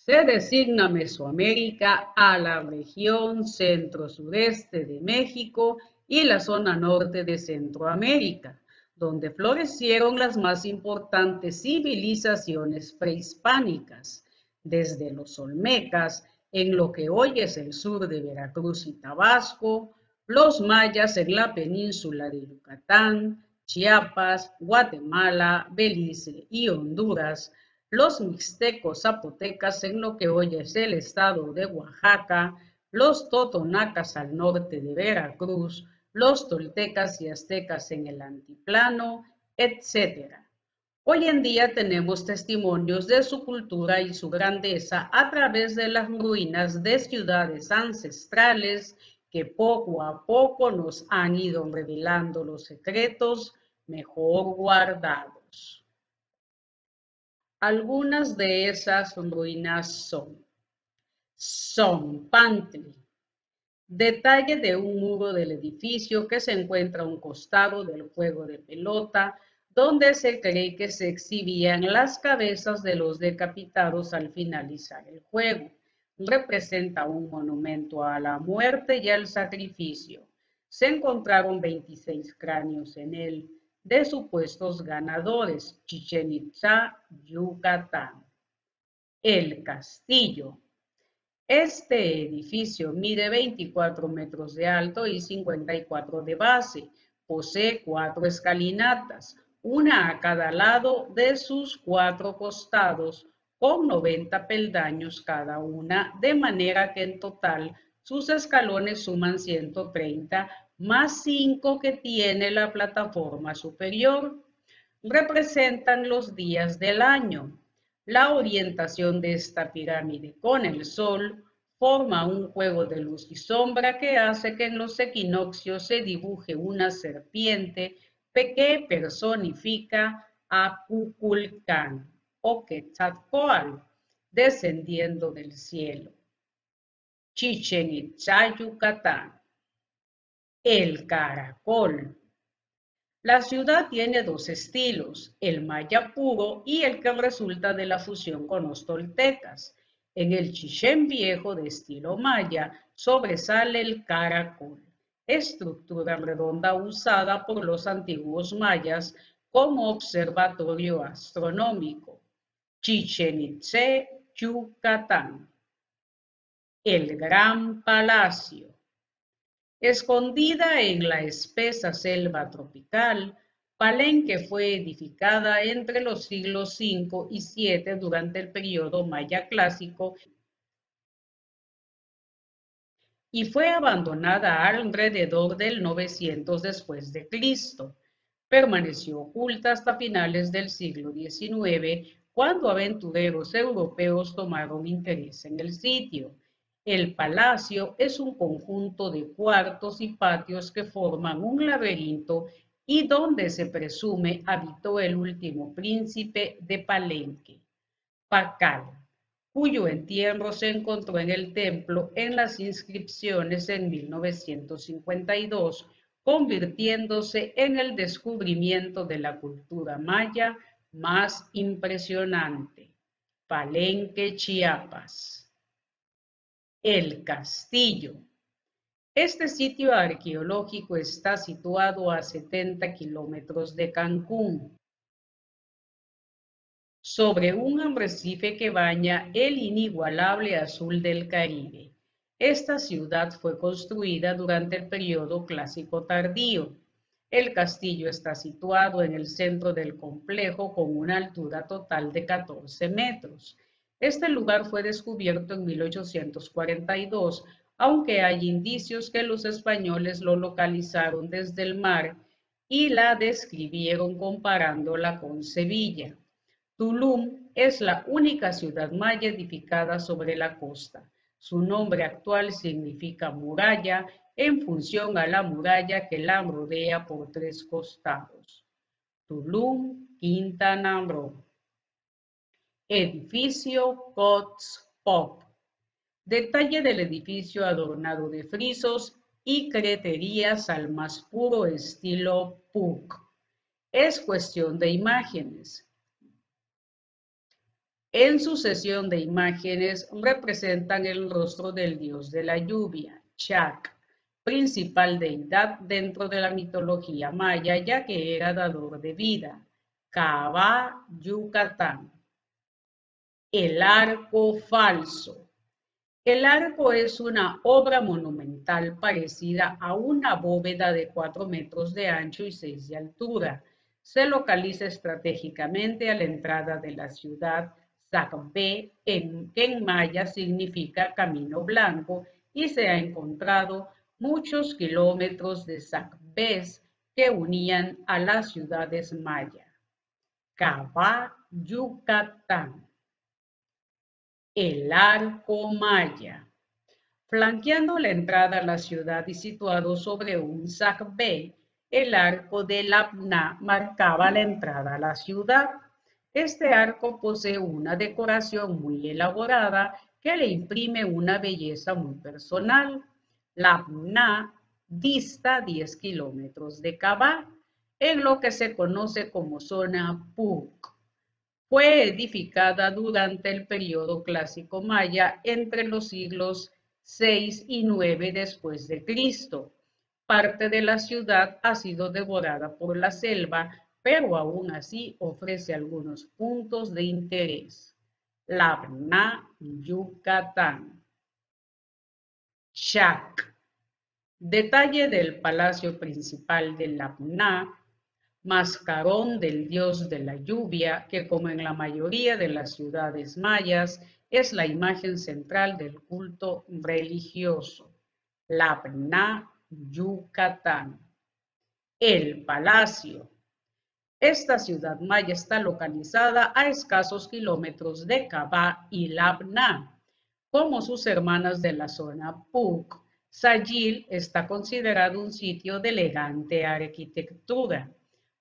Se designa Mesoamérica a la región centro-sureste de México y la zona norte de Centroamérica, donde florecieron las más importantes civilizaciones prehispánicas, desde los olmecas, en lo que hoy es el sur de Veracruz y Tabasco, los mayas en la península de Yucatán, Chiapas, Guatemala, Belice y Honduras, los mixtecos zapotecas en lo que hoy es el estado de Oaxaca, los totonacas al norte de Veracruz, los toltecas y aztecas en el altiplano, etc. Hoy en día tenemos testimonios de su cultura y su grandeza a través de las ruinas de ciudades ancestrales que poco a poco nos han ido revelando los secretos mejor guardados. Algunas de esas ruinas son Zompantli, detalle de un muro del edificio que se encuentra a un costado del juego de pelota, donde se cree que se exhibían las cabezas de los decapitados al finalizar el juego. Representa un monumento a la muerte y al sacrificio. Se encontraron 26 cráneos en él de supuestos ganadores, Chichén Itzá, Yucatán. El castillo. Este edificio mide 24 metros de alto y 54 de base. Posee 4 escalinatas, una a cada lado de sus 4 costados, con 90 peldaños cada una, de manera que en total sus escalones suman 130, más 5 que tiene la plataforma superior. Representan los días del año. La orientación de esta pirámide con el sol forma un juego de luz y sombra que hace que en los equinoccios se dibuje una serpiente que personifica a Kukulcán o Quetzalcóatl descendiendo del cielo. Chichén Itzá, Yucatán. El caracol. La ciudad tiene dos estilos, el maya puro y el que resulta de la fusión con los toltecas. En el Chichén viejo de estilo maya sobresale el caracol, estructura redonda usada por los antiguos mayas como observatorio astronómico. Chichén Itzá, Yucatán. El Gran Palacio. Escondida en la espesa selva tropical, Palenque fue edificada entre los siglos V y VII durante el periodo maya clásico y fue abandonada alrededor del 900 después de Cristo. Permaneció oculta hasta finales del siglo XIX, cuando aventureros europeos tomaron interés en el sitio. El palacio es un conjunto de cuartos y patios que forman un laberinto y donde se presume habitó el último príncipe de Palenque, Pacal, cuyo entierro se encontró en el templo en las inscripciones en 1952, convirtiéndose en el descubrimiento de la cultura maya más impresionante. Palenque, Chiapas. El castillo. Este sitio arqueológico está situado a 70 kilómetros de Cancún, sobre un arrecife que baña el inigualable azul del Caribe. Esta ciudad fue construida durante el periodo clásico tardío. El castillo está situado en el centro del complejo con una altura total de 14 metros. Este lugar fue descubierto en 1842, aunque hay indicios que los españoles lo localizaron desde el mar y la describieron comparándola con Sevilla. Tulum es la única ciudad maya edificada sobre la costa. Su nombre actual significa muralla en función a la muralla que la rodea por 3 costados. Tulum, Quintana Roo. Edificio Coatzacoalcos. Detalle del edificio adornado de frisos y creterías al más puro estilo Puc. Es cuestión de imágenes. En sucesión de imágenes representan el rostro del dios de la lluvia, Chac, principal deidad dentro de la mitología maya, ya que era dador de vida. Cabá, Yucatán. El arco falso. El arco es una obra monumental parecida a una bóveda de 4 metros de ancho y 6 de altura. Se localiza estratégicamente a la entrada de la ciudad Sacbé, que en maya significa camino blanco, y se ha encontrado muchos kilómetros de Sacbés que unían a las ciudades maya. Cabá, Yucatán. El arco maya. Flanqueando la entrada a la ciudad y situado sobre un sacbé, el arco de Labna marcaba la entrada a la ciudad. Este arco posee una decoración muy elaborada que le imprime una belleza muy personal. Labna dista 10 kilómetros de Cabá, en lo que se conoce como zona Puc. Fue edificada durante el periodo clásico maya entre los siglos 6 y 9 después de Cristo. Parte de la ciudad ha sido devorada por la selva, pero aún así ofrece algunos puntos de interés. Labna, Yucatán. Chac. Detalle del palacio principal de Labna, mascarón del dios de la lluvia, que como en la mayoría de las ciudades mayas, es la imagen central del culto religioso. Labna, Yucatán. El Palacio. Esta ciudad maya está localizada a escasos kilómetros de Cabá y Labna. Como sus hermanas de la zona Puc, Sayil está considerado un sitio de elegante arquitectura.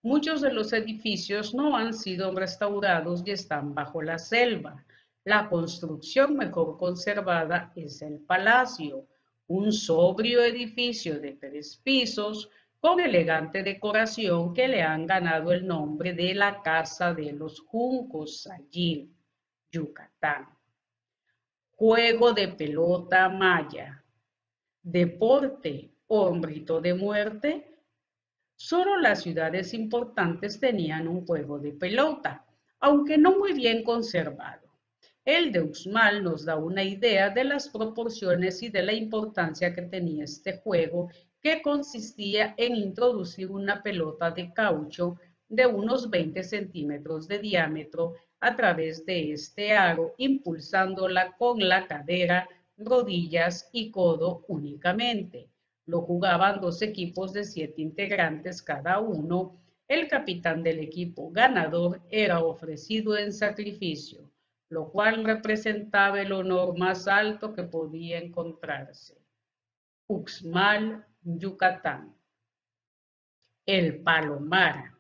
Muchos de los edificios no han sido restaurados y están bajo la selva. La construcción mejor conservada es el palacio, un sobrio edificio de 3 pisos con elegante decoración que le han ganado el nombre de la Casa de los Juncos, Sayil, Yucatán. Juego de pelota maya. Deporte o rito de muerte. Solo las ciudades importantes tenían un juego de pelota, aunque no muy bien conservado. El de Uxmal nos da una idea de las proporciones y de la importancia que tenía este juego, que consistía en introducir una pelota de caucho de unos 20 centímetros de diámetro a través de este aro, impulsándola con la cadera, rodillas y codo únicamente. Lo jugaban 2 equipos de 7 integrantes cada uno. El capitán del equipo ganador era ofrecido en sacrificio, lo cual representaba el honor más alto que podía encontrarse. Uxmal, Yucatán. El Palomar.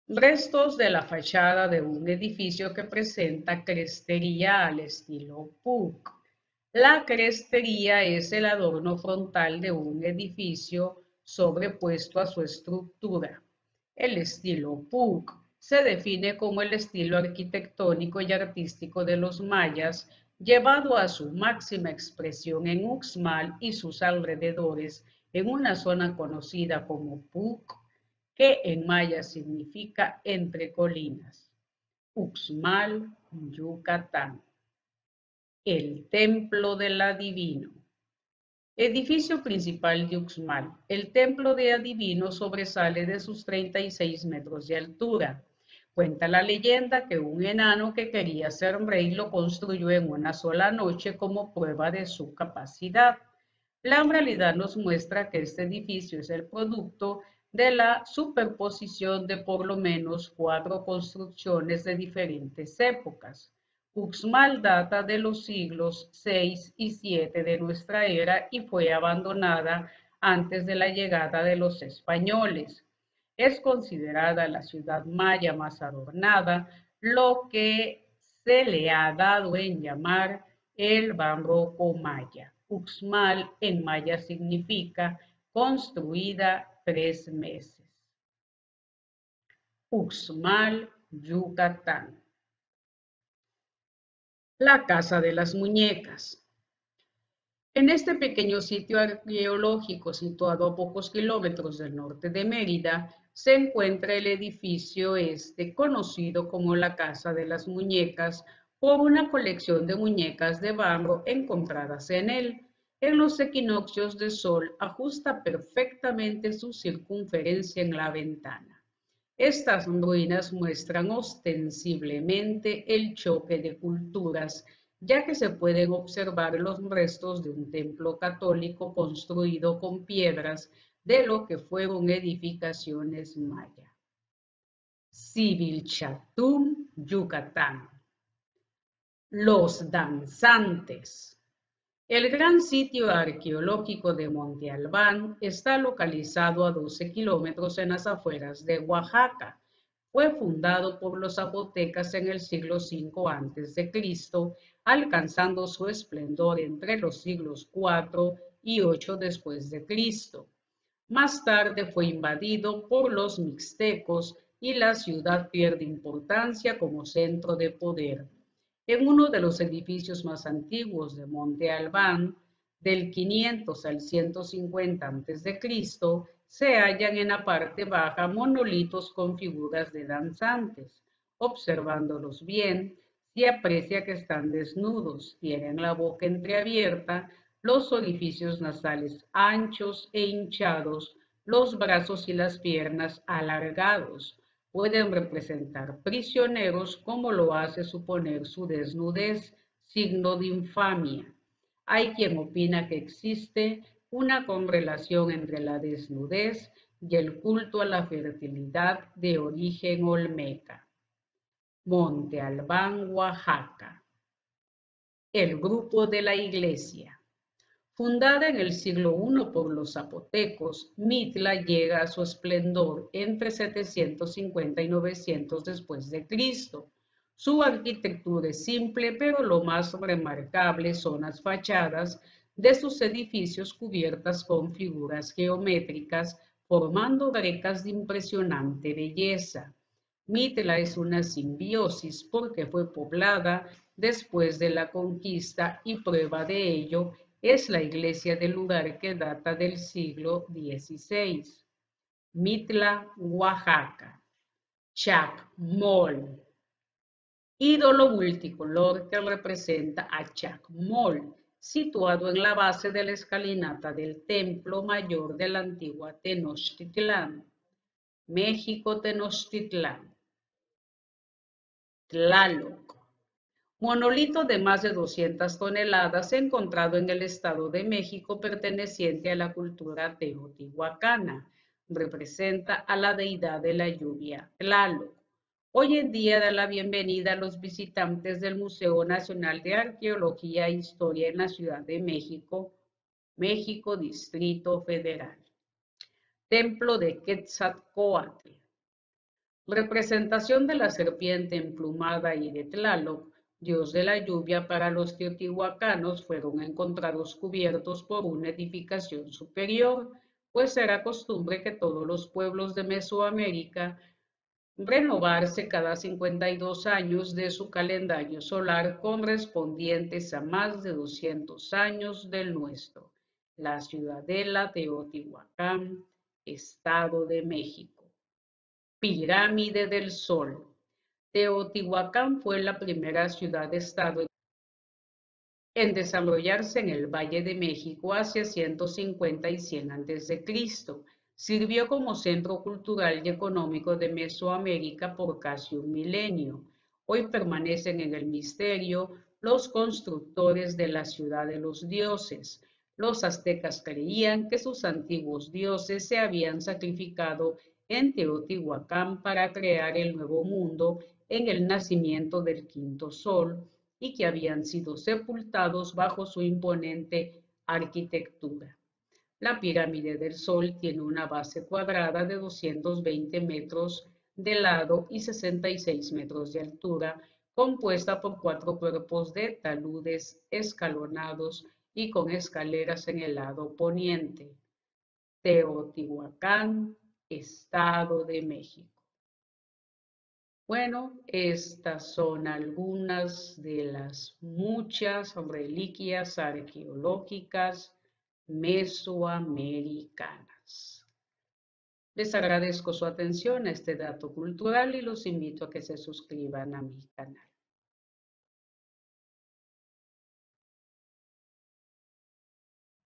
Restos de la fachada de un edificio que presenta crestería al estilo Puc. La crestería es el adorno frontal de un edificio sobrepuesto a su estructura. El estilo Puc se define como el estilo arquitectónico y artístico de los mayas, llevado a su máxima expresión en Uxmal y sus alrededores, en una zona conocida como Puc, que en maya significa entre colinas. Uxmal, Yucatán. El Templo del Adivino. Edificio principal de Uxmal. El Templo de Adivino sobresale de sus 36 metros de altura. Cuenta la leyenda que un enano que quería ser rey lo construyó en una sola noche como prueba de su capacidad. La realidad nos muestra que este edificio es el producto de la superposición de por lo menos 4 construcciones de diferentes épocas. Uxmal data de los siglos 6 y 7 de nuestra era y fue abandonada antes de la llegada de los españoles. Es considerada la ciudad maya más adornada, lo que se le ha dado en llamar el barroco maya. Uxmal en maya significa construida 3 meses. Uxmal, Yucatán. La Casa de las Muñecas. En este pequeño sitio arqueológico situado a pocos kilómetros del norte de Mérida, se encuentra el edificio conocido como la Casa de las Muñecas, por una colección de muñecas de barro encontradas en él. En los equinoccios de sol ajusta perfectamente su circunferencia en la ventana. Estas ruinas muestran ostensiblemente el choque de culturas, ya que se pueden observar los restos de un templo católico construido con piedras de lo que fueron edificaciones maya. Civilchatum, Yucatán. Los danzantes. El gran sitio arqueológico de Monte Albán está localizado a 12 kilómetros en las afueras de Oaxaca. Fue fundado por los zapotecas en el siglo V a.C., alcanzando su esplendor entre los siglos IV y VIII después de Cristo. Más tarde fue invadido por los mixtecos y la ciudad pierde importancia como centro de poder. En uno de los edificios más antiguos de Monte Albán, del 500 al 150 a.C., se hallan en la parte baja monolitos con figuras de danzantes. Observándolos bien, se aprecia que están desnudos, tienen la boca entreabierta, los orificios nasales anchos e hinchados, los brazos y las piernas alargados. Pueden representar prisioneros, como lo hace suponer su desnudez, signo de infamia. Hay quien opina que existe una correlación entre la desnudez y el culto a la fertilidad de origen olmeca. Monte Albán, Oaxaca. El grupo de la iglesia. Fundada en el siglo I por los zapotecos, Mitla llega a su esplendor entre 750 y 900 después de Cristo. Su arquitectura es simple, pero lo más remarcable son las fachadas de sus edificios cubiertas con figuras geométricas, formando grecas de impresionante belleza. Mitla es una simbiosis porque fue poblada después de la conquista, y prueba de ello es la iglesia del lugar, que data del siglo XVI. Mitla, Oaxaca. Chacmol. Ídolo multicolor que representa a Chacmol, situado en la base de la escalinata del Templo Mayor de la antigua Tenochtitlán. México, Tenochtitlán. Tlaloc. Monolito de más de 200 toneladas encontrado en el Estado de México, perteneciente a la cultura teotihuacana. Representa a la deidad de la lluvia, Tlaloc. Hoy en día da la bienvenida a los visitantes del Museo Nacional de Arqueología e Historia en la Ciudad de México, México, Distrito Federal. Templo de Quetzalcóatl. Representación de la serpiente emplumada y de Tlaloc, dios de la lluvia para los teotihuacanos, fueron encontrados cubiertos por una edificación superior, pues era costumbre que todos los pueblos de Mesoamérica renovarse cada 52 años de su calendario solar, correspondientes a más de 200 años del nuestro. La ciudadela Teotihuacán, Estado de México. Pirámide del Sol. Teotihuacán fue la primera ciudad-estado en desarrollarse en el Valle de México hacia 150 y 100 a.C. Sirvió como centro cultural y económico de Mesoamérica por casi un milenio. Hoy permanecen en el misterio los constructores de la ciudad de los dioses. Los aztecas creían que sus antiguos dioses se habían sacrificado en Teotihuacán para crear el nuevo mundo en el nacimiento del quinto sol, y que habían sido sepultados bajo su imponente arquitectura. La pirámide del Sol tiene una base cuadrada de 220 metros de lado y 66 metros de altura, compuesta por 4 cuerpos de taludes escalonados y con escaleras en el lado poniente. Teotihuacán, Estado de México. Bueno, estas son algunas de las muchas reliquias arqueológicas mesoamericanas. Les agradezco su atención a este dato cultural y los invito a que se suscriban a mi canal.